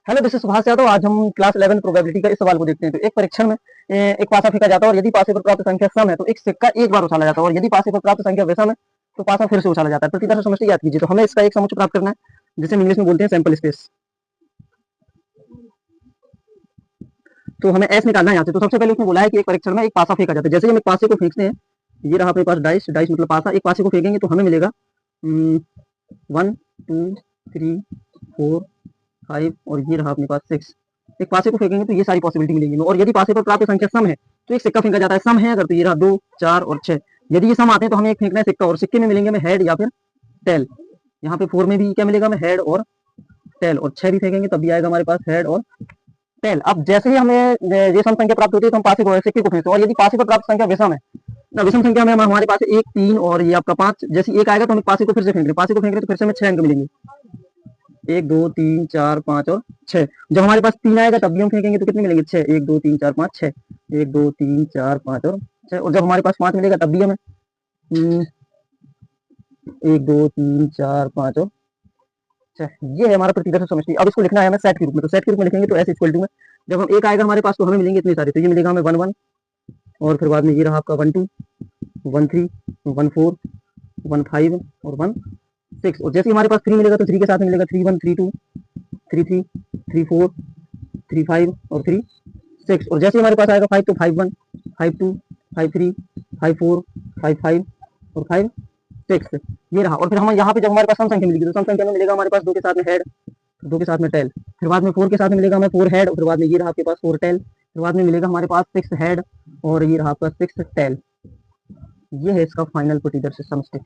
Hello, this is Subhash Yadav. आज हम class 11 probability का इस सवाल को देखते हैं। तो एक परीक्षण में एक पासा फेंका जाता है और यदि पासे पर प्राप्त संख्या सम है तो एक सिक्का एक बार उछाला जाता है, और यदि पासे पर प्राप्त संख्या विषम है तो पासा फिर से उछाला जाता है। प्रति से समस्या याद कीजिए। तो हमें इसका एक समुच्चय प्राप्त करना है, जिसे हम इंग्लिश में बोलते हैं सैंपल स्पेस। तो हमें एस निकालना है यहाँ से। तो सबसे पहले उसने बोला है कि एक परीक्षण में एक पासा फेंका जाता है। जैसे ही हम एक पासे को फेंकते हैं, ये रहा अपने पास डाइस, डाइस मतलब पासा। एक पासे को फेंकेंगे तो हमें मिलेगा 1 2 3 4 5 और ये रहा अपने पास 6। एक पासे को फेंकेंगे तो ये सारी पॉसिबिलिटी मिलेंगी। और यदि पासे पर प्राप्त संख्या सम है तो एक सिक्का फेंका जाता है। सम है अगर तो ये रहा 2 4 और 6। यदि ये सम आते हैं तो हमें एक फेंकना है सिक्का, और सिक्के में मिलेंगे हमें हेड या फिर टेल। यहाँ पे 4 में भी क्या मिलेगा हमें, हेड और टेल। और 6 भी फेंकेंगे तब भी आएगा हमारे पास हेड और टेल। अब जैसे ही हमें ये सम संख्या प्राप्त होती है तो हम पासे को सिक्के को फेंकते हैं। और यदि पासे पर प्राप्त संख्या विषम है ना, विषम संख्या में हमारे पास 1 3 और ये आपका 5, जैसे एक आएगा तो हम पासे को फिर से फेंक रहे, पासे को फेंक रहे तो फिर से हमें 6 अंक मिलेंगे। 1 2 3 4 5 और 6। जब हमारे पास 3 आएगा तब भी हम फेंकेंगे तो कितने मिलेंगे, 6। 1 2 3 4 5 6। 1 2 3 4 5 और 6। और जब हमारे पास 5 मिलेगा तब भी हमें 1 2 3 4 5 और 6। ये है हमारा प्रतिदर्श समष्टि। अब इसको लिखना है हमें सेट के रूप में। तो सेट के रूप में लिखेंगे तो एस इक्वल टू में जब हम एक आएगा हमारे पास तो हमें मिलेंगे इतने सारे। तो ये मिलेगा हमें 1 1 और फिर बाद में ये रहा आपका 1 2 1 3 1 4 1 5 और 1 6। और जैसे हमारे पास 3 मिलेगा तो 3 के साथ में मिलेगा 3 1 3 2 3 3 3 4 3 5 और 3 6। और जैसे हमारे पास आएगा 5 तो 5 1 5 2 5 3 5 4 5 5 और 5 6। ये रहा। और फिर हम यहाँ पे जब हमारे पास सम संख्या मिलेगी तो सम संख्या में मिलेगा हमारे पास 2 के साथ में हेड, 2 के साथ में टेल। फिर बाद में 4 के साथ में मिलेगा हमें 4 हेड, और फिर बाद में ये रहा आपके पास 4 टेल। फिर बाद में मिलेगा हमारे पास 6 हेड और ये रहा आपका 6 टेल। ये है इसका फाइनल प्रतिदर्श समष्टि।